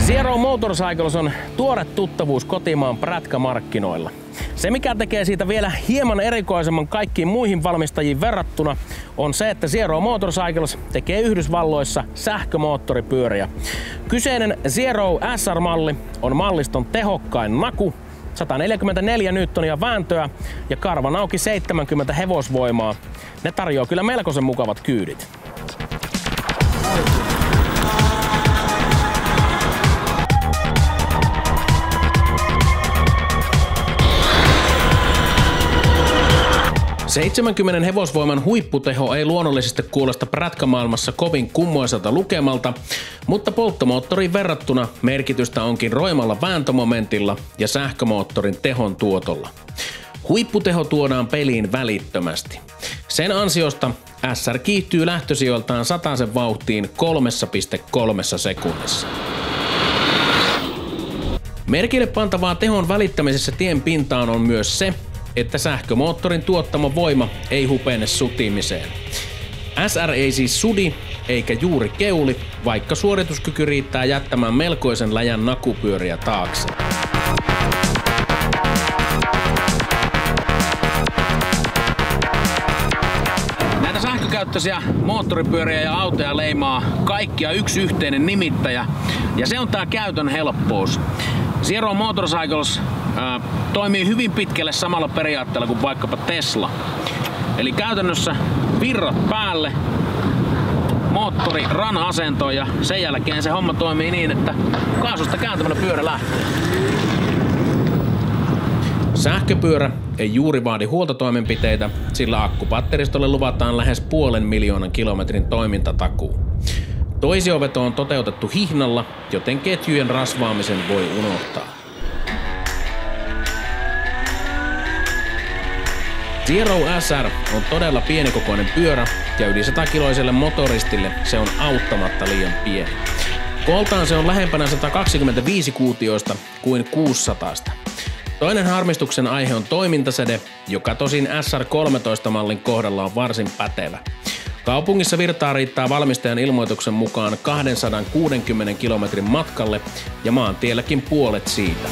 Zero Motorcycles on tuore tuttavuus kotimaan prätkämarkkinoilla. Se, mikä tekee siitä vielä hieman erikoisemman kaikkiin muihin valmistajiin verrattuna, on se, että Zero Motorcycles tekee Yhdysvalloissa sähkömoottoripyöriä. Kyseinen Zero SR-malli on malliston tehokkain naku, 144 newtonia vääntöä ja karvan auki 70 hevosvoimaa. Ne tarjoaa kyllä melkoisen mukavat kyydit. – 70 hevosvoiman huipputeho ei luonnollisesti kuulosta prätkämaailmassa kovin kummoiselta lukemalta, mutta polttomoottoriin verrattuna merkitystä onkin roimalla vääntömomentilla ja sähkömoottorin tehon tuotolla. Huipputeho tuodaan peliin välittömästi. Sen ansiosta SR kiihtyy lähtösijoiltaan 100 vauhtiin 3,3 sekunnissa. Merkille pantavaa tehon välittämisessä tien pintaan on myös se, että sähkömoottorin tuottama voima ei hupene sutimiseen. SR ei siis sudi eikä juuri keuli, vaikka suorituskyky riittää jättämään melkoisen läjän nakupyöriä taakse. Näitä sähkökäyttöisiä moottoripyöriä ja autoja leimaa kaikkia yksi yhteinen nimittäjä, ja se on tää käytön helppous. Zero Motorcycles toimii hyvin pitkälle samalla periaatteella kuin vaikkapa Tesla. Eli käytännössä virrat päälle, moottori run-asentoon ja sen jälkeen se homma toimii niin, että kaasusta kääntämällä pyörä lähtee. Sähköpyörä ei juuri vaadi huoltotoimenpiteitä, sillä akkupatteristolle luvataan lähes 500,000 kilometrin toimintatakuu. Toisioveto on toteutettu hihnalla, joten ketjujen rasvaamisen voi unohtaa. Zero SR on todella pienikokoinen pyörä ja yli 100-kiloiselle motoristille se on auttamatta liian pieni. Kooltaan se on lähempänä 125 kuutioista kuin 600. Toinen harmistuksen aihe on toimintasede, joka tosin SR13-mallin kohdalla on varsin pätevä. Kaupungissa virtaa riittää valmistajan ilmoituksen mukaan 260 kilometrin matkalle ja maantielläkin puolet siitä.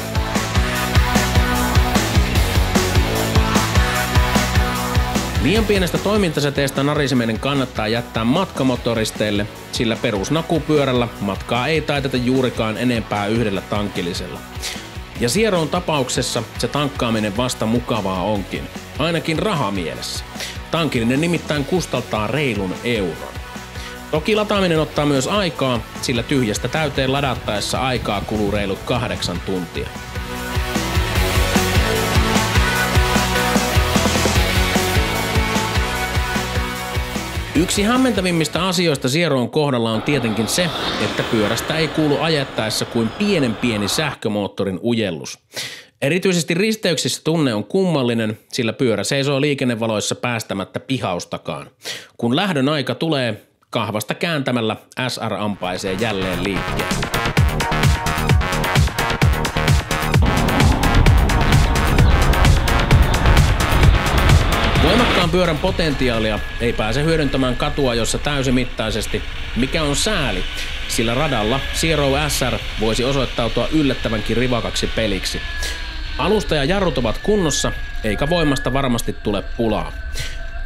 Liian pienestä toimintaseteestä nariseminen kannattaa jättää matkamotoristeille, sillä perusnakupyörällä matkaa ei taiteta juurikaan enempää yhdellä tankillisella. Ja Zeron tapauksessa se tankkaaminen vasta mukavaa onkin, ainakin rahamielessä. Tankillinen nimittäin kustaltaa reilun euron. Toki lataaminen ottaa myös aikaa, sillä tyhjästä täyteen ladattaessa aikaa kuluu reilut 8 tuntia. Yksi hämmentävimmistä asioista Zeron kohdalla on tietenkin se, että pyörästä ei kuulu ajettaessa kuin pieni sähkömoottorin ujellus. Erityisesti risteyksissä tunne on kummallinen, sillä pyörä seisoo liikennevaloissa päästämättä pihaustakaan. Kun lähdön aika tulee, kahvasta kääntämällä SR ampaisee jälleen liikkeelle. Voimakkaan pyörän potentiaalia ei pääse hyödyntämään katuajossa täysimittaisesti, mikä on sääli, sillä radalla Zero SR voisi osoittautua yllättävänkin rivakaksi peliksi. Alusta ja jarrut ovat kunnossa, eikä voimasta varmasti tule pulaa.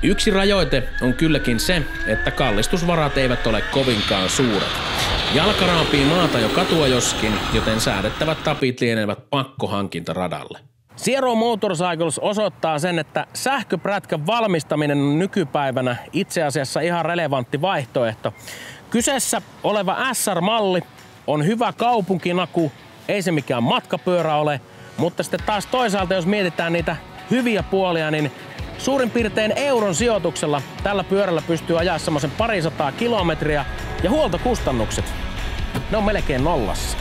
Yksi rajoite on kylläkin se, että kallistusvarat eivät ole kovinkaan suuret. Jalka raapii maata jo katuajoskin, joten säädettävät tapit lienevät pakkohankintaradalle. Zero Motorcycles osoittaa sen, että sähköprätkän valmistaminen on nykypäivänä itse asiassa ihan relevantti vaihtoehto. Kyseessä oleva SR-malli on hyvä kaupunkinaku, ei se mikään matkapyörä ole, mutta sitten taas toisaalta jos mietitään niitä hyviä puolia, niin suurin piirtein euron sijoituksella tällä pyörällä pystyy ajaa semmoisen 200 kilometriä ja huoltokustannukset, ne on melkein nollassa.